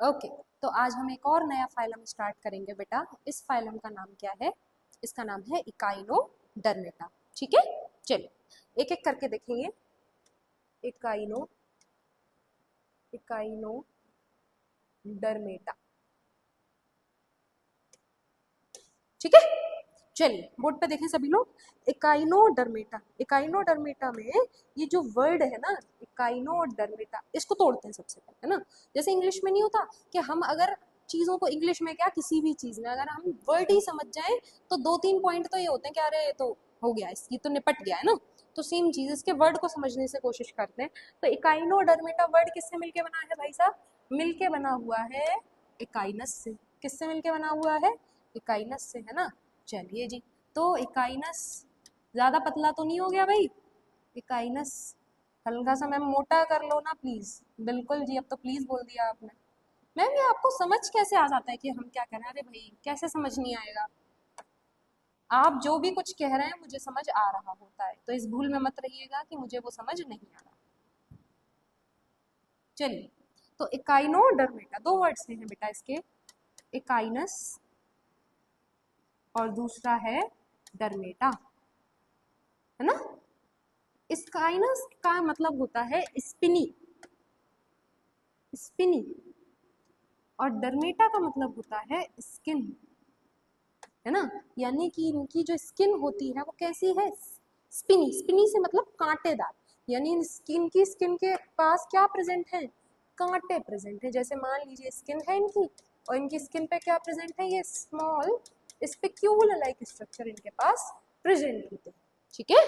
Okay, तो आज हम एक और नया फाइलम स्टार्ट करेंगे बेटा। इस फाइलम का नाम क्या है? इसका नाम है इकाइनोडर्मेटा। ठीक है, चलिए एक एक करके देखेंगे। इकाइनो इकाइनोडर्मेटा। ठीक है, चलिए बोर्ड पे देखें सभी लोग। इकाइनोडर्मेटा, इकाइनोडर्मेटा में ये जो वर्ड है ना, इकाइनोडर्मेटा, इसको तोड़ते हैं सबसे पहले, है ना। जैसे इंग्लिश में नहीं होता कि हम अगर चीजों को इंग्लिश में क्या, किसी भी चीज में अगर हम वर्ड ही समझ जाएं तो दो तीन पॉइंट तो ये होते हैं कि अरे ये तो हो गया, इसकी तो निपट गया, है ना। तो सेम चीज इसके वर्ड को समझने से कोशिश करते हैं। तो इकाइनोडर्मेटा वर्ड किससे मिलके बना है भाई साहब? मिलके बना हुआ है इकाइनस से। किससे मिलके बना हुआ है? इकाइनस से, है ना। चलिए जी, तो इकाइनस ज्यादा पतला तो नहीं हो गया भाई? इकाइनस हल्का सा मैम मोटा कर लो ना प्लीज। बिल्कुल जी, अब तो प्लीज बोल दिया आपने। मैम ये आपको समझ कैसे आ जाता है कि हम क्या कह रहे हैं? अरे भाई कैसे समझ नहीं आएगा? आप जो भी कुछ कह रहे हैं मुझे समझ आ रहा होता है, तो इस भूल में मत रहिएगा कि मुझे वो समझ नहीं आ रहा। चलिए, तो इकाइनोडर्मेटा दो वर्ड से हैं बेटा इसके। इकाइनस और दूसरा है डर्मेटा, है ना। स्काइनस का मतलब होता है स्पिनी, स्पिनी। और डर्मेटा का मतलब होता है स्किन, है ना। यानी कि इनकी जो स्किन होती है वो कैसी है? स्पिनी। स्पिनी से मतलब कांटेदार। यानी स्किन की, स्किन के पास क्या प्रेजेंट है? कांटे प्रेजेंट है। जैसे मान लीजिए स्किन है इनकी, और इनकी स्किन पे क्या प्रेजेंट है? ये स्मॉल स्पिक्यूल लाइक स्ट्रक्चर इनके पास प्रेजेंट होते हैं। ठीक है,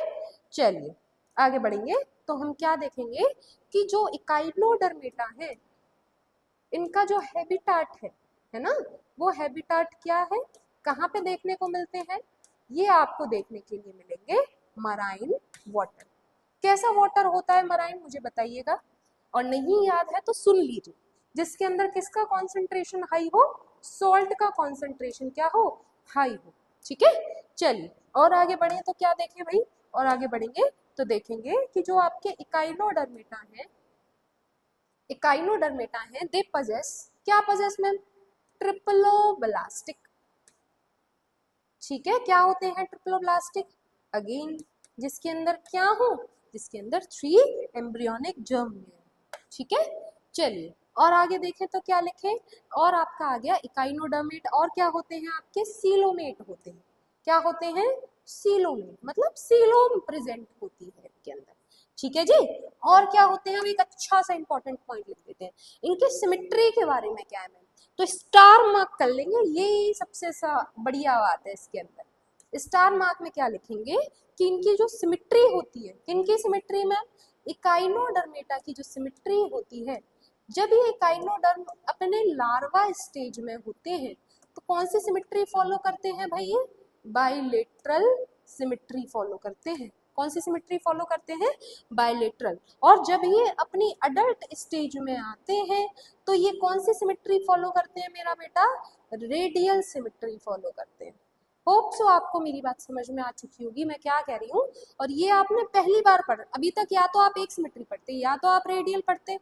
चलिए आगे बढ़ेंगे। तो हम क्या देखेंगे कि जो इकाइनोडर्मेटा है इनका जो हैबिटाट है ना, वो हैबिटाट क्या है? कहाँ पे देखने को मिलते हैं? ये आपको देखने के लिए मिलेंगे मराइन वाटर। कैसा वाटर होता है मराइन, मुझे बताइएगा। और नहीं याद है तो सुन लीजिए। जिसके अंदर किसका कॉन्सेंट्रेशन हाई हो? सॉल्ट का कॉन्सेंट्रेशन क्या हो? हाई हो। ठीक है, चलिए और आगे बढ़े तो क्या देखें भाई? और आगे बढ़ेंगे तो देखेंगे कि जो आपके इकाइनोडर्मेटा है, इकाइनोडर्मेटा है, दे पजेस, क्या पजेस में? ट्रिप्लोब्लास्टिक। ठीक है, क्या होते हैं ट्रिप्लोब्लास्टिक? अगेन जिसके अंदर क्या हो? जिसके अंदर 3 एम्ब्रियोनिक जर्म है। ठीक है, चलिए और आगे देखें तो क्या लिखे? और आपका आ गया इकाइनोडर्मेट। और क्या होते हैं आपके? सीलोमेट होते हैं। क्या होते हैं? सीलोमेट, मतलब सीलोम प्रेजेंट होती है इनके अंदर। ठीक है जी। और क्या होते हैं? हम एक अच्छा सा इंपॉर्टेंट पॉइंट लिख देते हैं, इनके सिमेट्री के बारे में क्या है मैम। तो स्टार मार्क कर लेंगे, ये सबसे बढ़िया बात है इसके अंदर। स्टार मार्क में क्या लिखेंगे कि इनकी जो सिमेट्री होती है, किनकी सिमेट्री में? इकाइनोडर्मेटा की जो सिमेट्री होती है, जब ये इकाइनोडर्म अपने लार्वा स्टेज में होते हैं तो कौन सी सिमेट्री फॉलो करते हैं भाई? ये बाइलेटरल सिमेट्री फॉलो करते हैं। कौन सी सिमेट्री फॉलो करते हैं? बाइलेटरल। और जब ये अपनी अडल्ट स्टेज में आते हैं तो ये कौन सी सिमेट्री फॉलो करते हैं मेरा बेटा? रेडियल सिमेट्री फॉलो करते हैं। होप सो आपको मेरी बात समझ में आ चुकी होगी मैं क्या कह रही हूँ। और ये आपने पहली बार पढ़ा, अभी तक या तो आप एक सिमेट्री पढ़ते, या तो आप रेडियल पढ़ते,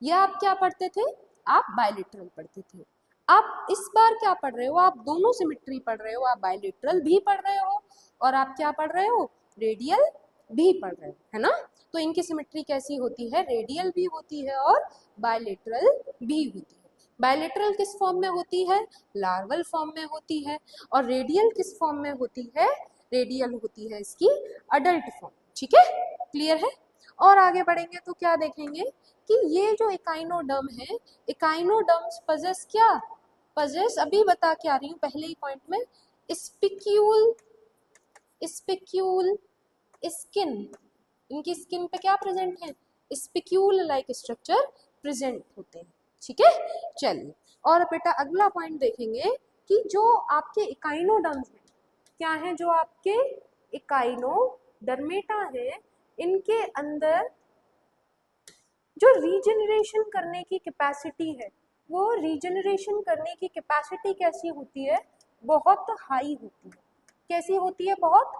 या आप क्या पढ़ते थे? आप बायलेटरल पढ़ते थे। आप इस बार क्या पढ़ रहे हो? आप दोनों सिमेट्री पढ़ रहे हो, आप बायलेटरल भी पढ़ रहे हो और आप क्या पढ़ रहे हो? रेडियल भी पढ़ रहे हो, है ना। तो इनकी सिमेट्री कैसी होती है? रेडियल भी होती है और बायलेटरल भी होती है। बायलेटरल किस फॉर्म में होती है? लार्वल फॉर्म में होती है। और रेडियल किस फॉर्म में होती है? रेडियल होती है इसकी अडल्ट फॉर्म। ठीक है, क्लियर है। और आगे बढ़ेंगे तो क्या देखेंगे कि ये जो इकाइनोडर्म है, इकाइनोडर्म्स पजेस क्या? पजेस अभी बता के आ रही हूँ पहले ही पॉइंट में, स्पिक्यूल, स्पिक्यूल स्किन। इनकी स्किन पे क्या प्रेजेंट है? स्पिक्यूल लाइक स्ट्रक्चर प्रेजेंट होते हैं। ठीक है, चलिए और बेटा अगला पॉइंट देखेंगे कि जो आपके इकाइनोडर्म्स हैं, क्या है? जो आपके इकाइनोडर्मेटा है, इनके अंदर जो रीजनरेशन करने की कैपेसिटी है, वो रीजनरेशन करने की कैपेसिटी कैसी होती है? बहुत हाई होती है। कैसी होती है? बहुत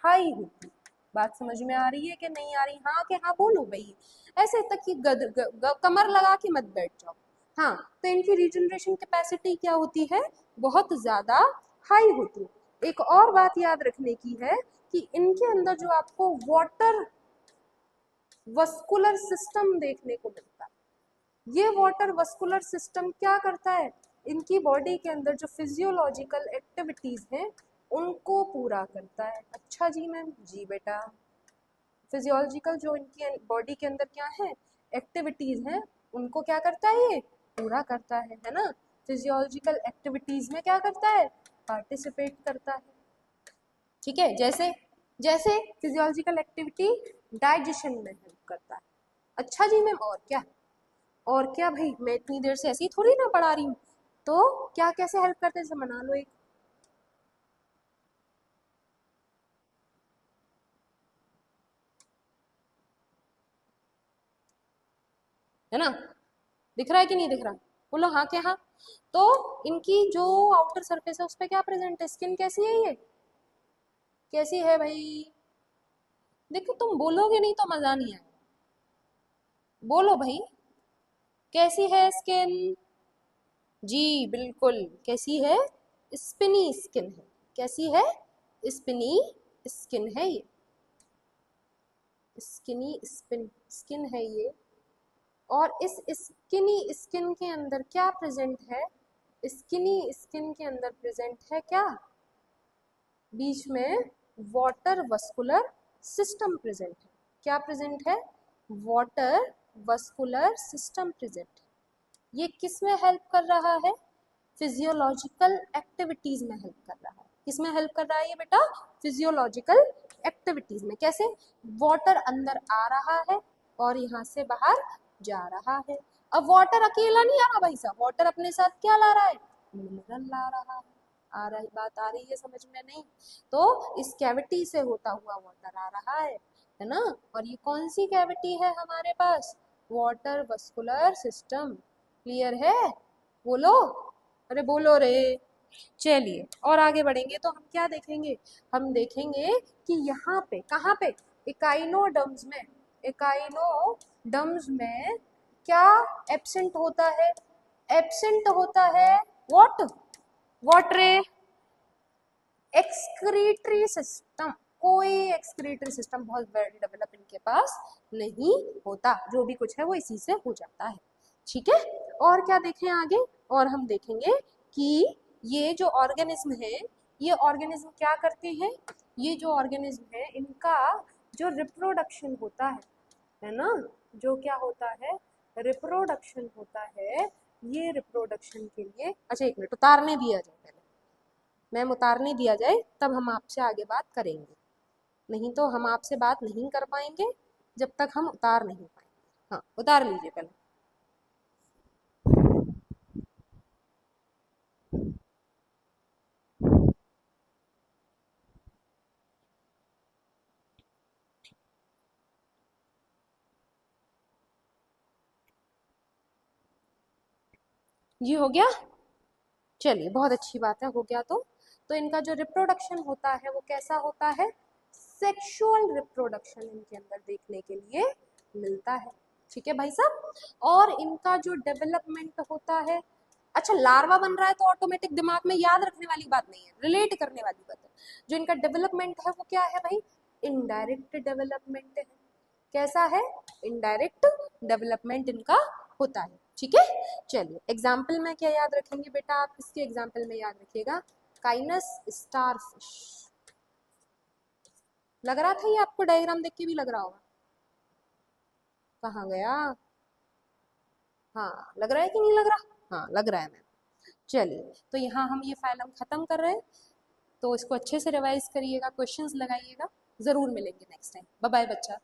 हाई होती है। बात समझ में आ रही है कि नहीं आ रही? हाँ कि हाँ बोलो भाई। ऐसे तक कि कमर लगा के मत बैठ जाओ। हाँ, तो इनकी रीजनरेशन कैपेसिटी क्या होती है, बहुत ज्यादा हाई होती है। एक और बात याद रखने की है कि इनके अंदर जो आपको वाटर वस्कुलर सिस्टम देखने को मिलता है, ये वाटर वस्कुलर सिस्टम क्या करता है, इनकी बॉडी के अंदर जो फिजियोलॉजिकल एक्टिविटीज हैं उनको पूरा करता है। अच्छा जी मैम, जी बेटा, फिजियोलॉजिकल जो इनकी बॉडी के अंदर क्या है, एक्टिविटीज हैं, उनको क्या करता है, ये पूरा करता है ना। फिजियोलॉजिकल एक्टिविटीज में क्या करता है, पार्टिसिपेट करता है। ठीक है, जैसे जैसे फिजियोलॉजिकल एक्टिविटी डाइजेशन में हेल्प करता है। अच्छा जी मैम, और क्या, और क्या भाई, मैं इतनी देर से ऐसे ही थोड़ी ना पढ़ा रही हूँ, तो क्या कैसे हेल्प करते हैं, जैसे बना लो एक, है ना, दिख रहा है कि नहीं दिख रहा, बोलो हाँ क्या हाँ। तो इनकी जो आउटर सरफेस है उस पर क्या प्रेजेंट है, स्किन कैसी है, ये कैसी है भाई, देखो तुम बोलोगे नहीं तो मजा नहीं आएगा, बोलो भाई, कैसी है स्किन, जी बिल्कुल, कैसी है, स्पिनी स्किन है, कैसी है, स्पिनी स्किन है ये, स्किनी स्पिन स्किन है ये। और इस स्किनी स्किन के अंदर क्या प्रेजेंट है, स्किनी स्किन के अंदर प्रेजेंट है क्या, बीच में वाटर वस्कुलर सिस्टम प्रेजेंट है, क्या प्रेजेंट है, वाटर वस्कुलर सिस्टम प्रेजेंट है। ये किस में हेल्प कर रहा है, फिजियोलॉजिकल एक्टिविटीज में हेल्प कर रहा है, किस में हेल्प कर रहा है ये बेटा, फिजियोलॉजिकल एक्टिविटीज में। कैसे, वाटर अंदर आ रहा है और यहाँ से बाहर जा रहा है। अब वाटर अकेला नहीं आ रहा भाई साहब, वाटर अपने साथ क्या ला रहा है, मिनरल ला रहा है। आ रही बात, आ रही है समझ में, नहीं तो इस कैविटी से होता हुआ वाटर आ रहा है ना। और ये कौन सी कैविटी है हमारे पास, वाटर वस्कुलर सिस्टम, क्लियर है, बोलो, अरे बोलो रे। चलिए और आगे बढ़ेंगे तो हम क्या देखेंगे, हम देखेंगे कि यहाँ पे कहाँ पे, इकाइनोडर्म्स में, इकाइनोडर्म्स में क्या एब्सेंट होता है, एब्सेंट होता है व्हाट, व्हाट रे, एक्सक्रीटरी सिस्टम। कोई एक्सक्रीटरी सिस्टम बहुत वेल डेवलप इनके पास नहीं होता, जो भी कुछ है वो इसी से हो जाता है। ठीक है, और क्या देखें आगे, और हम देखेंगे कि ये जो ऑर्गेनिज्म है, ये ऑर्गेनिज्म क्या करते हैं, ये जो ऑर्गेनिज्म है इनका जो रिप्रोडक्शन होता है ना, जो क्या होता है, रिप्रोडक्शन होता है, ये रिप्रोडक्शन के लिए, अच्छा एक मिनट उतारने दिया जाए पहले, मैम उतारने दिया जाए तब हम आपसे आगे बात करेंगे, नहीं तो हम आपसे बात नहीं कर पाएंगे जब तक हम उतार नहीं पाएंगे। हाँ उतार लीजिए पहले। ये हो गया, चलिए बहुत अच्छी बात है, हो गया तो इनका जो रिप्रोडक्शन होता है वो कैसा होता है, सेक्सुअल रिप्रोडक्शन इनके अंदर देखने के लिए मिलता है। ठीक है भाई साहब, और इनका जो डेवलपमेंट होता है, अच्छा लार्वा बन रहा है तो ऑटोमेटिक दिमाग में याद रखने वाली बात नहीं है, रिलेट करने वाली बात है। जो इनका डेवलपमेंट है वो क्या है भाई, इनडायरेक्ट डेवलपमेंट है, कैसा है, इनडायरेक्ट डेवलपमेंट इनका होता है। ठीक है, चलिए एग्जाम्पल में क्या याद रखेंगे बेटा, आप इसके एग्जाम्पल में याद रखिएगा, काइनस स्टारफिश, लग रहा था ये आपको, डायग्राम देख के भी लग रहा होगा, कहाँ गया, हाँ लग रहा है कि नहीं लग रहा, हाँ लग रहा है मैम। चलिए तो यहाँ हम ये फाइलम खत्म कर रहे हैं, तो इसको अच्छे से रिवाइज करिएगा, क्वेश्चंस लगाइएगा, जरूर मिलेंगे नेक्स्ट टाइम, बाय बाय बच्चा।